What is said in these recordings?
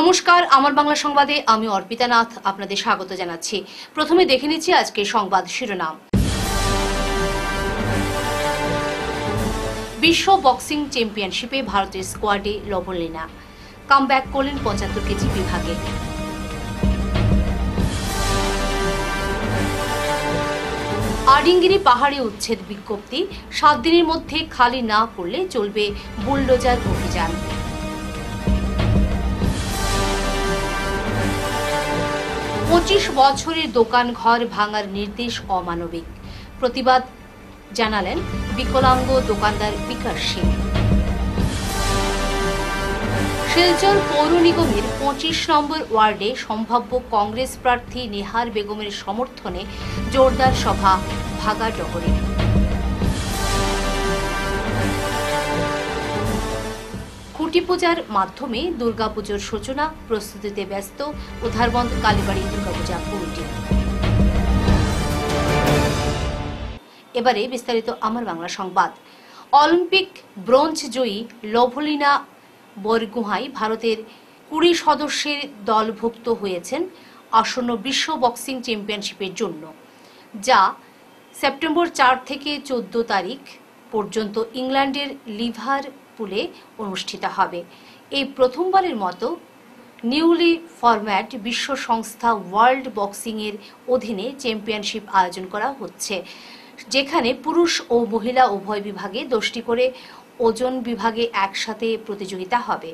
নমস্কার, আমার বাংলা সংবাদে আমি অর্পিতা নাথ আপনাদের স্বাগত জানাচ্ছি। প্রথমে দেখে নিচ্ছি আজকের সংবাদ শিরোনাম। বিশ্ব বক্সিং চ্যাম্পিয়নশিপে ভারতের স্কোয়াডে লভলীনা কামব্যাক করলেন ৭৫ কেজি বিভাগে। আডিঙ্গিরি পাহাড়ে উচ্ছেদ বিজ্ঞপ্তি, ৭ দিনের মধ্যে খালি না করলে চলবে বুলডোজার অভিযান। পঁচিশ বছরের দোকান ঘর ভাঙার নির্দেশ অমানবিক, প্রতিবাদ জানালেন বিকলাঙ্গ দোকানদার বিকাশ সিং। শিলচর পৌর নিগমের ২৫ নম্বর ওয়ার্ডে সম্ভাব্য কংগ্রেস প্রার্থী নেহার বেগমের সমর্থনে জোরদার সভা ভাগাডহরে। খুঁটি পূজার মাধ্যমে দুর্গাপুজোর সূচনা, প্রস্তুতিতে ব্যস্ত উধারবন্দ কালীবাড়ি দুর্গাপূজা কমিটি। এবারে বিস্তারিত আমার বাংলা সংবাদ। অলিম্পিক ব্রোঞ্জ জয়ী লভলীনা বরগুহাই ভারতের ২০ সদস্যের দলভুক্ত হয়েছেন আসন্ন বিশ্ব বক্সিং চ্যাম্পিয়নশিপের জন্য, যা সেপ্টেম্বর ৪ থেকে ১৪ তারিখ পর্যন্ত ইংল্যান্ডের লিভারপুলে অনুষ্ঠিত হবে। এই প্রথমবারের মতো নিউলি ফরম্যাট বিশ্ব সংস্থা ওয়ার্ল্ড বক্সিং এর অধীনে চ্যাম্পিয়নশিপ আয়োজন করা হচ্ছে, যেখানে পুরুষ ও মহিলা উভয় বিভাগে ১০টি করে ওজন বিভাগে একসাথে প্রতিযোগিতা হবে।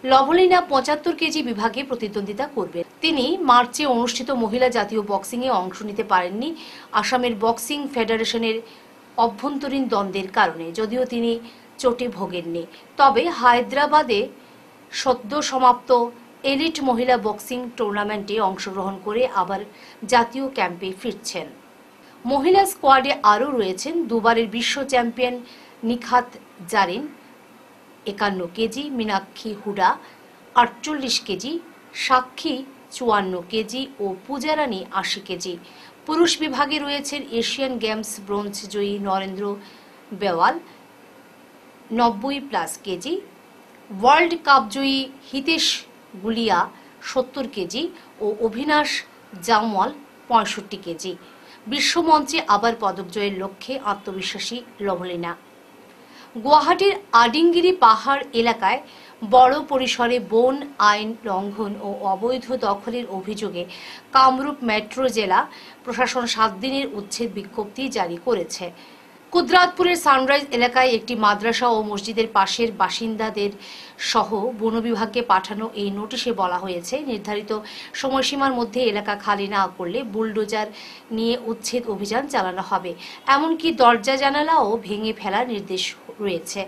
লভলীনা ৭৫ কেজি বিভাগে প্রতিদ্বন্দ্বিতা করবেন। তিনি মার্চে অনুষ্ঠিত মহিলা জাতীয় বক্সিংয়ে অংশ নিতে পারেননি আসামের বক্সিং ফেডারেশনের অভ্যন্তরীণ দ্বন্দ্বের কারণে, যদিও তিনি চোটে ভোগেননি। তবে হায়দ্রাবাদে সদ্য সমাপ্ত এলিট মহিলা বক্সিং টুর্নামেন্টে অংশগ্রহণ করে আবার জাতীয় ক্যাম্পে ফিরছেন। মহিলা স্কোয়াডে আরও রয়েছেন দুবারের বিশ্ব champion Nikhat Zareen ৫১ KG, Meenakshi Hooda ৪৮ KG, Sakshi ৫৪ KG ও পূজারানী ৮০ কেজি। পুরুষ বিভাগে রয়েছেন এশিয়ান গেমস ব্রোঞ্জ জয়ী নরেন্দ্র বেওয়াল ৯০+ কেজি, ওয়ার্ল্ড কাপ জয়ী হিতেশ গুলিয়া ৭০ কেজি ও অভিনাশ জামওয়াল ৬৫ কেজি। বিশ্বমঞ্চে আবার পদক জয়ের লক্ষ্যে আত্মবিশ্বাসী লভলীনা। গুয়াহাটির আডিঙ্গিরি পাহাড় এলাকায় বড় পরিসরে বন আইন লঙ্ঘন ও অবৈধ দখলের অভিযোগে কামরূপ মেট্রো জেলা প্রশাসন ৭ দিনের উচ্ছেদ বিজ্ঞপ্তি জারি করেছে। কুদরাতপুরের সানরাইজ এলাকায় একটি মাদ্রাসা ও মসজিদের পাশের বাসিন্দাদের সহ বন বিভাগকে পাঠানো এই নোটিশে বলা হয়েছে, নির্ধারিত সময়সীমার মধ্যে এলাকা খালি না করলে বুলডোজার নিয়ে উচ্ছেদ অভিযান চালানো হবে। এমনকি দরজা জানালাও ভেঙে ফেলার নির্দেশ রয়েছে।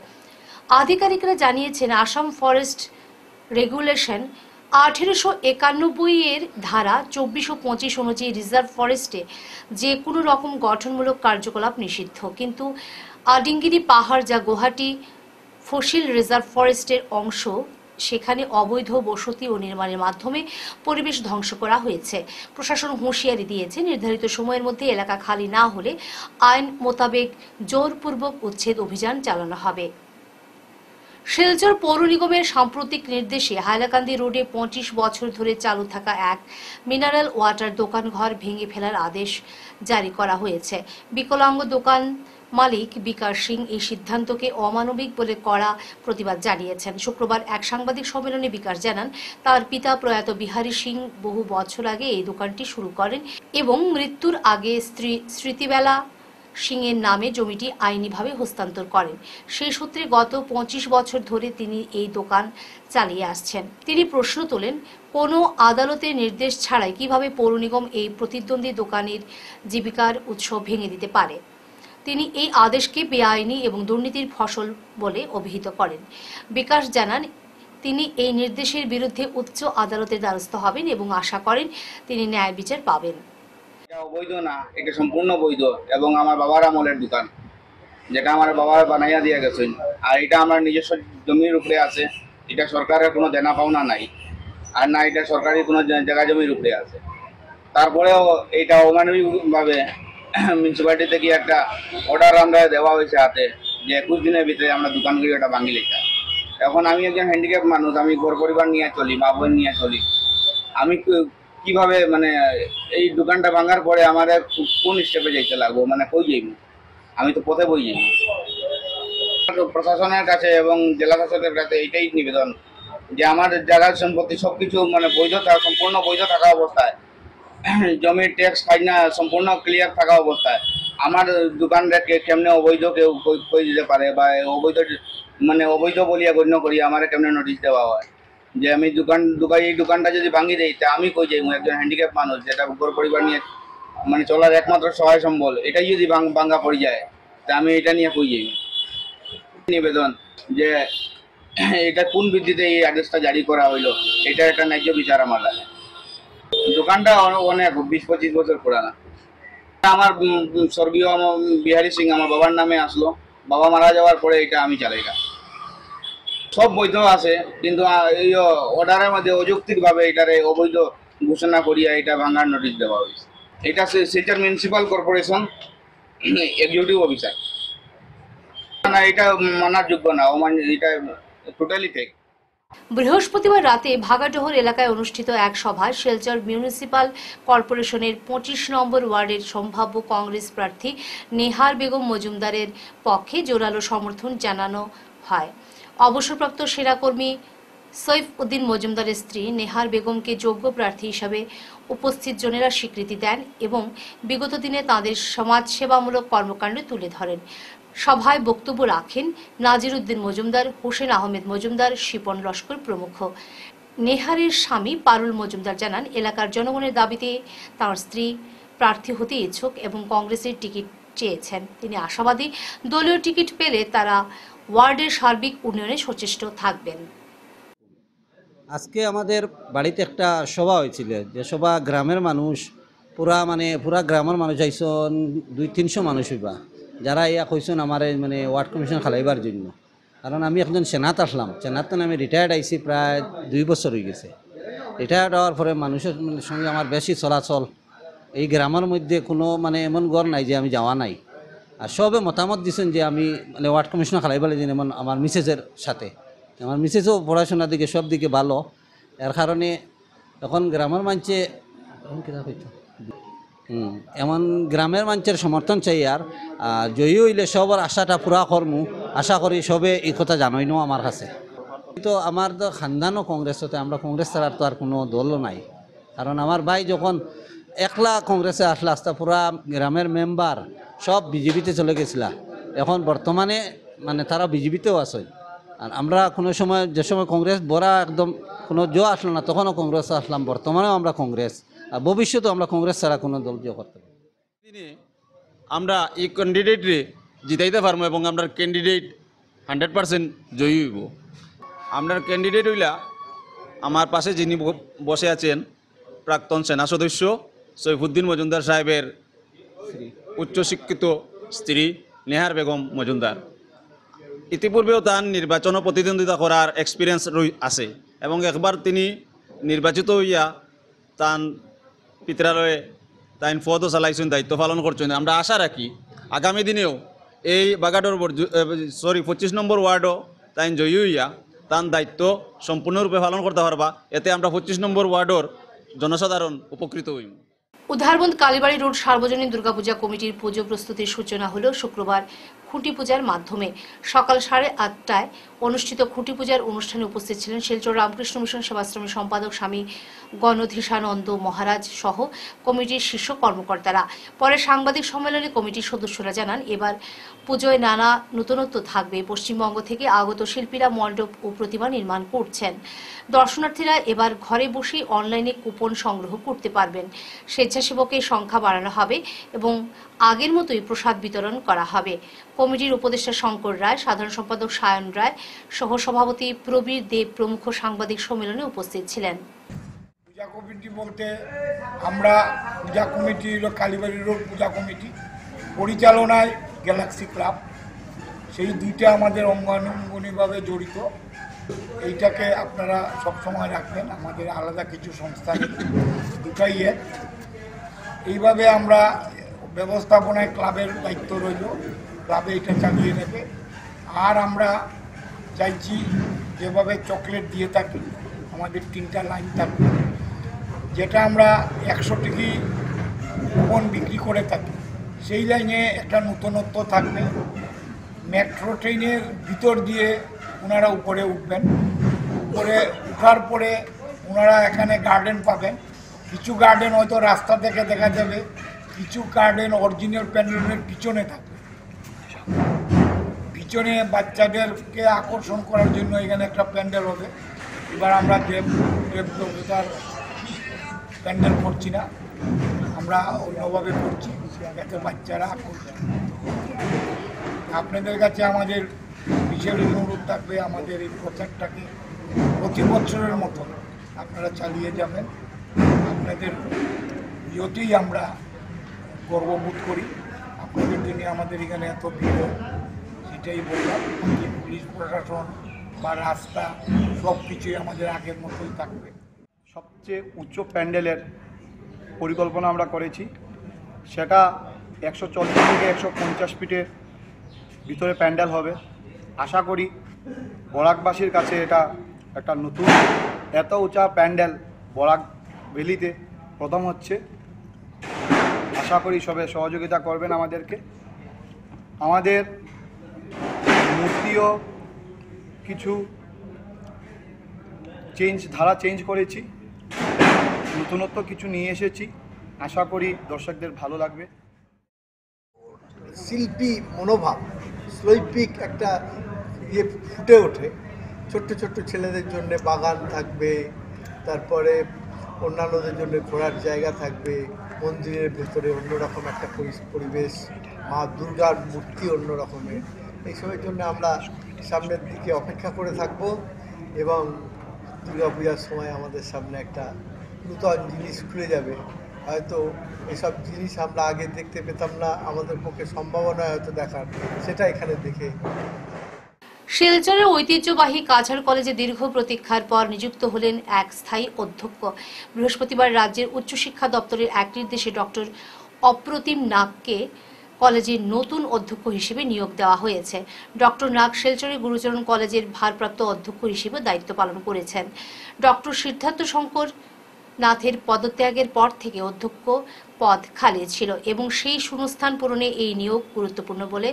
আধিকারিকরা জানিয়েছেন, আসাম ফরেস্ট রেগুলেশন ১৮৯১ এর ধারা ২৪ ও ২৫ অনুযায়ী রিজার্ভ ফরেস্টে যে কোনো রকম গঠনমূলক কার্যকলাপ নিষিদ্ধ, কিন্তু আডিঙ্গিরি পাহাড়, যা গুয়াহাটি ফসিল রিজার্ভ ফরেস্টের অংশ, সেখানে অবৈধ বসতি ও নির্মাণের মাধ্যমে পরিবেশ ধ্বংস করা হয়েছে। প্রশাসন হুঁশিয়ারি দিয়েছে, নির্ধারিত সময়ের মধ্যে এলাকা খালি না হলে আইন মোতাবেক জোরপূর্বক উচ্ছেদ অভিযান চালানো হবে। শিলচর পৌর নিগমের সাম্প্রতিক নির্দেশে হাইলাকান্দি রোডে ২৫ বছর ধরে চালু থাকা এক মিনারেল ওয়াটার দোকান ঘর ভেঙে ফেলার আদেশ জারি করা হয়েছে। বিকলাঙ্গ দোকান মালিক বিকাশ সিং এই সিদ্ধান্তকে অমানবিক বলে কড়া প্রতিবাদ জানিয়েছেন। শুক্রবার এক সাংবাদিক সম্মেলনে বিকাশ জানান, তার পিতা প্রয়াত বিহারী সিং বহু বছর আগে এই দোকানটি শুরু করেন এবং মৃত্যুর আগে স্ত্রী স্মৃতিবেলা সিং এর নামে জমিটি আইনিভাবে হস্তান্তর করেন। সেই সূত্রে গত ২৫ বছর ধরে তিনি এই দোকান চালিয়ে আসছেন। তিনি প্রশ্ন তোলেন, কোনো আদালতের নির্দেশ ছাড়াই কিভাবে পৌর নিগম এই প্রতিদ্বন্দ্বী দোকানের জীবিকার উৎস ভেঙে দিতে পারে। তিনি এই আদেশকে বেআইনি এবং দুর্নীতির ফসল বলে অভিহিত করেন। বিকাশ জানান, তিনি এই নির্দেশের বিরুদ্ধে উচ্চ আদালতের দ্বারস্থ হবেন এবং আশা করেন তিনি ন্যায় বিচার পাবেন। এটা অবৈধ না, এটা সম্পূর্ণ বৈধ এবং আমার বাবার আমলের দোকান, যেটা আমার বাবা বানাইয়া দিয়ে গেছেন। আর এটা আমার নিজস্ব জমির উপরে আছে, এটা সরকারের কোনো দেনা পাওনা নাই, আর না এটা সরকারি কোনো জায়গা জমির উপরে আছে। তারপরেও এটা অমানবিকভাবে মিউনিসিপ্যালিটি থেকে একটা অর্ডার আমরা দেওয়া হয়েছে হাতে, যে ২১ দিনের ভিতরে আমরা দোকানগুলি এটা ভাঙি লেখা। এখন আমি একজন হ্যান্ডিক্যাপ মানুষ, আমি ঘর পরিবার নিয়ে চলি, মা বোন নিয়ে চলি। আমি কিভাবে মানে এই দোকানটা ভাঙার পরে আমার কোন স্টেপে যাইতে লাগবো, মানে কই যাইব? আমি তো পথে বই যাইব। প্রশাসনের কাছে এবং জেলা শাসকের কাছে এইটাই নিবেদন যে আমার জায়গার সম্পত্তি সবকিছু মানে সম্পূর্ণ বৈধ থাকা অবস্থায়, জমির ট্যাক্স ফাইনা সম্পূর্ণ ক্লিয়ার থাকা অবস্থায় আমার দোকানটাকে কেমনে অবৈধ কেউ কই দিতে পারে, বা অবৈধ মানে অবৈধ বলিয়া গণ্য করি আমার কেমনে নোটিশ দেওয়া হয় যে আমি এই দোকানটা যদি ভাঙি দেই তা আমি কই যাই? একজন হ্যান্ডিক্যাপ মানুষ, যেটা ঘর পরিবার নিয়ে মানে চলার একমাত্র সহায় সম্বল, এটাই যদি ভাঙ্গা পড়ে যায় তা আমি এটা নিয়ে কই যাই? নিবেদন যে এটা কোন ভিত্তিতে এই আদেশটা জারি করা হইলো, এটা একটা ন্যায্য বিচার আমার লাগে। দোকানটা অনেক 20-25 বছর পুরানা। আমার স্বর্গীয় বিহারী সিং আমার বাবার নামে আসলো, বাবা মারা যাওয়ার পরে এটা আমি চালাই। সব বৈধ আছে, কিন্তু এই অর্ডারের মধ্যে অযৌক্তিকভাবে এটারে অবৈধ ঘোষণা করিয়া এটা ভাঙার নোটিশ দেওয়া হয়েছে। এটা Silchar municipal corporation executive officer. না, এটা মানার যোগ্য না, এটা টোটালি ফেক। বৃহস্পতিবার রাতে ভাগাডোহর এলাকায় অনুষ্ঠিত এক সভায় শিলচর মিউনিসিপাল কর্পোরেশনের 25 নম্বর ওয়ার্ডের সম্ভাব্য কংগ্রেস প্রার্থী নেহার বেগম মজুমদারের পক্ষে জোরালো সমর্থন জানানো হয়। অবসরপ্রাপ্ত সেনাকর্মী সৈফ উদ্দিন মজুমদারের স্ত্রী নেহার বেগমকে যোগ্য প্রার্থী হিসাবে উপস্থিত জনেরা স্বীকৃতি দেন এবং বিগত দিনে তাঁদের সমাজসেবামূলক কর্মকাণ্ড তুলে ধরেন। সভায় বক্তব্য রাখেন নাজির উদ্দিন মজুমদার, হোসেন আহমেদ মজুমদার, শিপন লস্কর প্রমুখ। নেহারের স্বামী পারুল মজুমদার জানান, এলাকার জনগণের দাবিতে তাঁর স্ত্রী প্রার্থী হতে ইচ্ছুক এবং কংগ্রেসের টিকিট চেয়েছেন। তিনি আশাবাদী দলীয় টিকিট পেলে তারা ওয়ার্ডের সার্বিক উন্নয়নে সচেষ্ট থাকবেন। আজকে আমাদের বাড়িতে একটা সভা হয়েছিল, যে সভা গ্রামের মানুষ পুরা গ্রামের মানুষ আইসন 200-300 মানুষ হইবা, যারা ইয়া কইসন আমার মানে ওয়ার্ড কমিশন খালাইবার জন্য। কারণ আমি একজন সেনাত আসলাম, সেনাত আমি রিটায়ার্ড আইছি, প্রায় 2 বছর হয়ে গেছে। রিটায়ার্ড হওয়ার পরে মানুষের সঙ্গে আমার বেশি চলাচল। এই গ্রামের মধ্যে কোনো মানে এমন গড় নাই যে আমি যাওয়া নাই। আর সবে মতামত দিচ্ছেন যে আমি মানে ওয়ার্ড কমিশনার খালাইবার দিন, এমন আমার মিসেসের সাথে। আমার মিসেসও পড়াশোনার দিকে সব দিকে ভালো, এর কারণে এখন গ্রামের মানুষে এমন গ্রামের মানুষের সমর্থন চাই। আর জয়ী হইলে সবার আশাটা পুরা করমু, আশা করি সবে এই কথা জানাই নো আমার কাছে। তো আমার তো খানদানও কংগ্রেস হতে, আমরা কংগ্রেস ছাড়ার তো আর কোনো দলও নাই। কারণ আমার ভাই যখন একলা কংগ্রেসে আসলে আস্তে পুরা গ্রামের মেম্বার সব বিজেপিতে চলে গেছিলা, এখন বর্তমানে মানে তারা বিজেপিতেও আছে। আর আমরা কোনো সময় যে সময় কংগ্রেস বড়া একদম কোনো আসলো না, তখনও কংগ্রেসে আসলাম, বর্তমানেও আমরা কংগ্রেস, আর ভবিষ্যতেও আমরা কংগ্রেস ছাড়া কোনো দল করতে পারি। আমরা এই ক্যান্ডিডেটরে জিতাইতে পারবো এবং আমরা ক্যান্ডিডেট 100% জয়ী হইব। আপনার ক্যান্ডিডেট হইলা আমার পাশে যিনি বসে আছেন প্রাক্তন সেনা সদস্য সৈফুদ্দিন মজুমদার সাহেবের উচ্চশিক্ষিত স্ত্রী নেহার বেগম মজুমদার। ইতিপূর্বেও তার নির্বাচনও প্রতিদ্বন্দ্বিতা করার এক্সপিরিয়েন্স আছে এবং একবার তিনি নির্বাচিত হইয়া তার পিত্রালয়ে তাইন পদও চালাইছেন, দায়িত্ব পালন করছেন। আমরা আশা রাখি আগামী দিনেও এই বাগাডোর 25 নম্বর ওয়ার্ডও তাইন জয়ী হইয়া তার দায়িত্ব সম্পূর্ণরূপে পালন করতে পারবা। এতে আমরা 25 নম্বর ওয়ার্ডর জনসাধারণ উপকৃত হইব। উধারবন্দ কালীবাড়ি রোড সার্বজনীন দুর্গাপূজা কমিটির পুজো প্রস্তুতির সূচনা হলো শুক্রবার খুঁটি পূজার মাধ্যমে। সকাল 8:30টায় অনুষ্ঠিত খুঁটি পূজার অনুষ্ঠানে উপস্থিত ছিলেন শিলচর রামকৃষ্ণ মিশন সেবাশ্রমের সম্পাদক স্বামী গণধীশানন্দ মহারাজ সহ কমিটির শীর্ষ কর্মকর্তারা। পরে সাংবাদিক সম্মেলনে কমিটির সদস্যরা জানান, এবার পুজোয় নানা নতুনত্ব থাকবে। পশ্চিমবঙ্গ থেকে আগত শিল্পীরা মণ্ডপ ও প্রতিমা নির্মাণ করছেন। দর্শনার্থীরা এবার ঘরে বসে অনলাইনে কুপন সংগ্রহ করতে পারবেন। স্বেচ্ছাসেবকের সংখ্যা বাড়ানো হবে এবং আগের মতোই প্রসাদ বিতরণ করা হবে। কমিটির উপদেষ্টা শঙ্কর রায়, সাধারণ সম্পাদক সায়ন রায়, সহসভাপতি প্রবীর দেব প্রমুখ সাংবাদিক সম্মেলনে উপস্থিত ছিলেন। পূজা কমিটি বলতে আমরা পূজা কমিটি হলো কালীবাড়ি রোড পূজা কমিটি, পরিচালনায় গ্যালাক্সি ক্লাব, সেই দুইটা আমাদের অঙ্গানুঙ্গনীভাবে জড়িত। এইটাকে আপনারা সবসময় রাখবেন, আমাদের আলাদা কিছু সংস্থা দুটাই এইভাবে আমরা ব্যবস্থাপনায় ক্লাবের দায়িত্ব রইল, ক্লাবে এটা চালিয়ে নেবে। আর আমরা চাইছি যেভাবে চকলেট দিয়ে থাকি আমাদের 3টা লাইন থাকবে, যেটা আমরা 100 টাকা কুপন বিক্রি করে থাকি। সেই লাইনে একটা নতুনত্ব থাকবে, মেট্রো ট্রেনের ভিতর দিয়ে ওনারা উপরে উঠবেন, উপরে উঠার পরে ওনারা এখানে গার্ডেন পাবেন। কিছু গার্ডেন হয়তো রাস্তা থেকে দেখা যাবে, কিছু গার্ডেন অরিজিনাল প্যান্ডেলের পিছনে থাকবে। পিছনে বাচ্চাদেরকে আকর্ষণ করার জন্য এখানে একটা প্যান্ডেল হবে। এবার আমরা দেবতার প্যান্ডেল করছি না, আমরা অন্যভাবে করছি যাতে বাচ্চারা আকর্ষণ। আপনাদের কাছে আমাদের বিশেষ অনুরোধ থাকবে, আমাদের এই প্রচারটাকে প্রতি বছরের মতো আপনারা চালিয়ে যাবেন। আপনাদের ইয়েতেই আমরা গর্ববোধ করি, আপনাদের জন্য আমাদের এখানে এত ভিড়, সেটাই বললাম যে পুলিশ প্রশাসন বা রাস্তা সব কিছুই আমাদের আগের মতোই থাকবে। সবচেয়ে উচ্চ প্যান্ডেলের পরিকল্পনা আমরা করেছি, সেটা 140 থেকে 150 ফিটের ভিতরে প্যান্ডেল হবে। আশা করি বরাকবাসীর কাছে এটা একটা নতুন, এত উঁচা প্যান্ডেল বরাক ভ্যালিতে প্রথম হচ্ছে। আশা করি সবে সহযোগিতা করবেন আমাদেরকে। আমাদের মূর্তিও কিছু ধারা চেঞ্জ করেছি, নতুনত্ব কিছু নিয়ে এসেছি। আশা করি দর্শকদের ভালো লাগবে। শিল্পী মনোভাব, শৈল্পিক একটা ফুটে ওঠে। ছোট্ট ছোট্ট ছেলেদের জন্য বাগান থাকবে, তারপরে অন্যান্যদের জন্য ঘোরার জায়গা থাকবে, মন্দিরের ভেতরে অন্যরকম একটা পরিবেশ, মা দুর্গার মূর্তি অন্য রকমের। এইসবের জন্য আমরা সামনের দিকে অপেক্ষা করে থাকব এবং দুর্গাপূজার সময় আমাদের সামনে একটা নূতন জিনিস খুলে যাবে। হয়তো এসব জিনিস আমরা আগে দেখতে পেতাম না, আমাদের পক্ষে সম্ভাবনা হয়তো দেখার, সেটা এখানে দেখে। শিলচরের ঐতিহ্যবাহী কাছাড় কলেজে দীর্ঘ প্রতীক্ষার পর নিযুক্ত হলেন এক স্থায়ী অধ্যক্ষ। বৃহস্পতিবার রাজ্যের উচ্চশিক্ষা দপ্তরের এক নির্দেশে ডক্টর অপ্রতিম নাগকে কলেজের নতুন অধ্যক্ষ হিসেবে নিয়োগ দেওয়া হয়েছে। ডক্টর নাগ শিলচরের গুরুচরণ কলেজের ভারপ্রাপ্ত অধ্যক্ষ হিসেবে দায়িত্ব পালন করেছেন। ডক্টর সিদ্ধার্থ শঙ্কর নাথের পদত্যাগের পর থেকে অধ্যক্ষ পদ খালি ছিল এবং সেই শূন্যস্থান পূরণে এই নিয়োগ গুরুত্বপূর্ণ বলে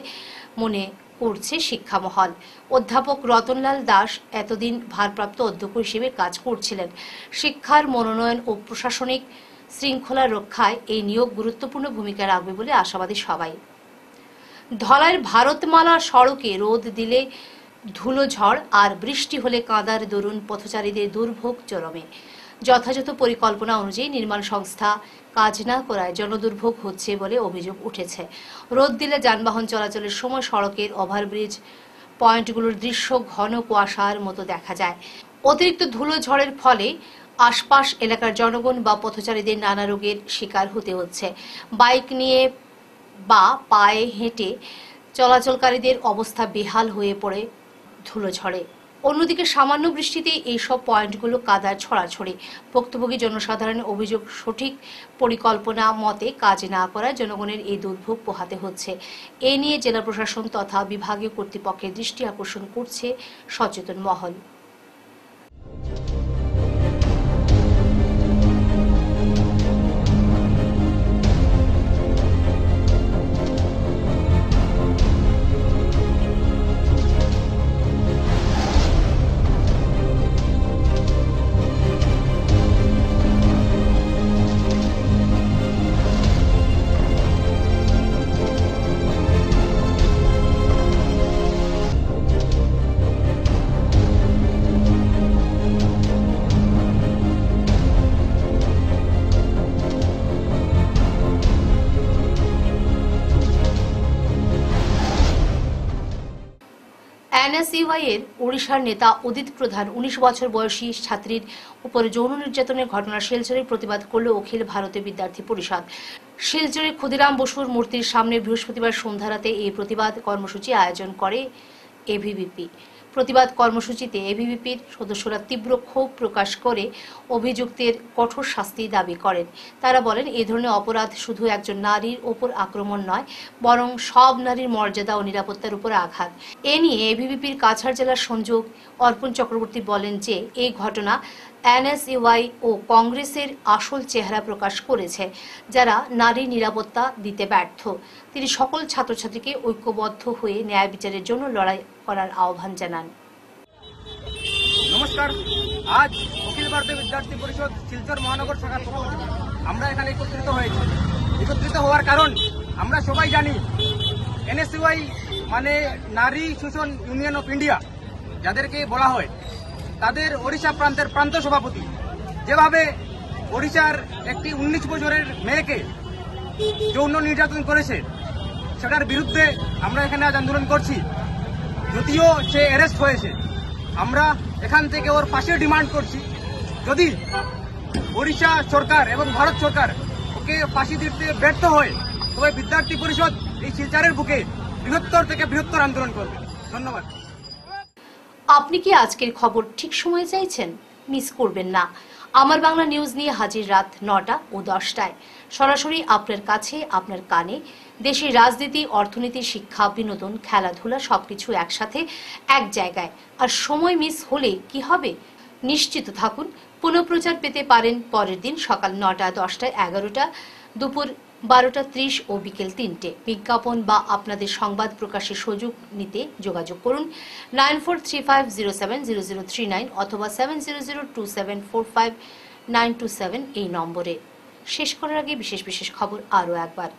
মনে করছে শিক্ষা মহল। অধ্যাপক রতনলাল দাস এতদিন ভারপ্রাপ্ত অধ্যক্ষ হিসেবে কাজ করছিলেন। শিক্ষার মনোনয়ন ও প্রশাসনিক শৃঙ্খলা রক্ষায় এই নিয়োগ গুরুত্বপূর্ণ ভূমিকা রাখবে বলে আশাবাদী সবাই। ধলাইয়ের ভারতমালা সড়কে রোদ দিলে ধুলো ঝড় আর বৃষ্টি হলে কাঁদার দরুন পথচারীদের দুর্ভোগ চরমে। যথাযথ পরিকল্পনা অনুযায়ী নির্মাণ সংস্থা কাজ না করায় জনদুর্ভোগ হচ্ছে বলে অভিযোগ উঠেছে। রোদ দিলে যানবাহন চলাচলের সময় সড়কের ওভারব্রিজ পয়েন্টগুলোর দৃশ্য ঘন কুয়াশার মতো দেখা যায়। অতিরিক্ত ধুলো ঝড়ের ফলে আশপাশ এলাকার জনগণ বা পথচারীদের নানা রোগের শিকার হতে হচ্ছে। বাইক নিয়ে বা পায়ে হেঁটে চলাচলকারীদের অবস্থা বেহাল হয়ে পড়ে ধুলো ঝড়ে। অন্যদিকে সামান্য বৃষ্টিতে এইসব পয়েন্টগুলো কাদার ছড়াছড়ি। ভুক্তভোগী জনসাধারণের অভিযোগ, সঠিক পরিকল্পনা মতে কাজ না করায় জনগণের এই দুর্ভোগ পোহাতে হচ্ছে। এ নিয়ে জেলা প্রশাসন তথা বিভাগীয় কর্তৃপক্ষের দৃষ্টি আকর্ষণ করছে সচেতন মহল। এনএসইউআই এর ওড়িশার নেতা উদিত প্রধান 19 বছর বয়সী ছাত্রীর উপরে যৌন নির্যাতনের ঘটনা শিলচরে প্রতিবাদ করল অখিল ভারতীয় বিদ্যার্থী পরিষদ। শিলচরে ক্ষুদিরাম বসুর মূর্তির সামনে বৃহস্পতিবার সন্ধ্যা রাতে এই প্রতিবাদ কর্মসূচি আয়োজন করে এভিবিপি। প্রতিবাদ কর্মসূচিতে এবিভিপির সদস্যরা তীব্র ক্ষোভ প্রকাশ করে অভিযুক্তের কঠোর শাস্তি দাবি করেন। তারা বলেন, এই ধরনের অপরাধ শুধু একজন নারীর ওপর আক্রমণ নয়, বরং সব নারীর মর্যাদা ও নিরাপত্তার উপর আঘাত। এ নিয়ে এবিভিপির কাছাড় জেলার সংযোগ অর্পণ চক্রবর্তী বলেন যে এই ঘটনা এনএসইউআই ও কংগ্রেসের আসল চেহারা প্রকাশ করেছে, যারা নারী নিরাপত্তা দিতে ব্যর্থ। তিনি সকল ছাত্রছাত্রীকে ঐক্যবদ্ধ হয়ে ন্যায় বিচারের জন্য লড়াই করার আহ্বান জানান। নমস্কার, আজ অখিল ভারতীয় বিদ্যার্থী পরিষদ শিলচর মহানগর শাখার পক্ষ থেকে আমরা এখানে একত্রিত হয়েছি। একত্রিত হওয়ার কারণ আমরা সবাই জানি, এনএসইউআই মানে নারী শোষণ ইউনিয়ন অফ ইন্ডিয়া যাদেরকে বলা হয়, তাদের ওড়িশা প্রান্তের প্রান্ত সভাপতি যেভাবে ওড়িশার একটি 19 বছরের মেয়েকে যৌন নির্যাতন করেছে, সেটার বিরুদ্ধে আমরা এখানে আজ আন্দোলন করছি। যদিও সে অ্যারেস্ট হয়েছে, আমরা এখান থেকে ওর ফাঁসির ডিমান্ড করছি। যদি ওড়িশা সরকার এবং ভারত সরকার ওকে ফাঁসি দিতে ব্যর্থ হয়, তবে বিদ্যার্থী পরিষদ এই শিলচরের বুকে বৃহত্তর থেকে বৃহত্তর আন্দোলন করবে। ধন্যবাদ। আপনি কি আজকের খবর ঠিক সময়ে চাইছেন? মিস করবেন না। আমার বাংলা নিউজ নিয়ে হাজির রাত 9টা ও 10টায়, সরাসরি আপনার কাছে, আপনার কানে। দেশের রাজনীতি, অর্থনীতি, শিক্ষা, বিনোদন, খেলাধুলা সবকিছু একসাথে এক জায়গায়। আর সময় মিস হলে কি হবে? নিশ্চিত থাকুন, পুনঃপ্রচার পেতে পারেন পরের দিন সকাল 9টা, 10টা, 11টা, দুপুর 12:30 ও বিকেল 3টে। বিজ্ঞাপন বা আপনাদের সংবাদ প্রকাশের সুযোগ নিতে যোগাযোগ করুন 9435070039 অথবা 7002745927 এই নম্বরে। শেষ করার আগে বিশেষ বিশেষ খবর আরও একবার।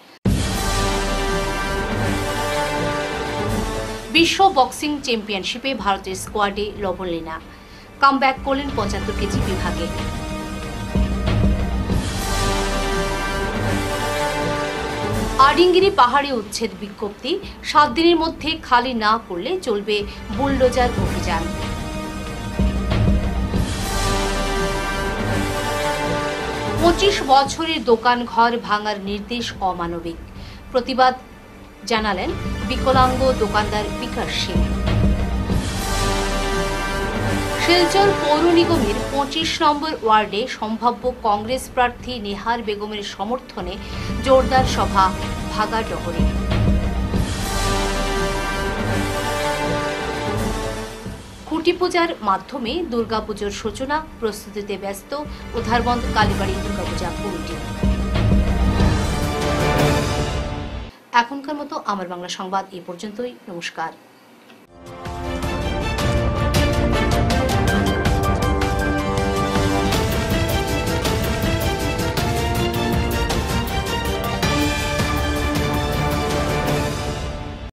বিশ্ব বক্সিং চ্যাম্পিয়নশিপে ভারতের স্কোয়াডে লবলীনা কামব্যাক করলেন 75 কেজি বিভাগে। আডিঙ্গিরি পাহাড়ে উচ্ছেদ বিজ্ঞপ্তি, 7 দিনের মধ্যে খালি না করলে চলবে বুলডোজার অভিযান। পঁচিশ বছরের দোকান ঘর ভাঙার নির্দেশ অমানবিক, প্রতিবাদ জানালেন বিকলাঙ্গ দোকানদার বিকাশ সিং। শিলচর পৌর নিগমের 25 নম্বর ওয়ার্ডে সম্ভাব্য কংগ্রেস প্রার্থী নেহার বেগমের সমর্থনে জোরদার সভা ভাগাডহরে। খুঁটি পূজার মাধ্যমে দুর্গাপুজোর সূচনা, প্রস্তুতিতে ব্যস্ত উধারবন্দ কালীবাড়ি দুর্গাপূজা কমিটি। এখনকার মতো আমার বাংলা সংবাদ এই পর্যন্তই। নমস্কার।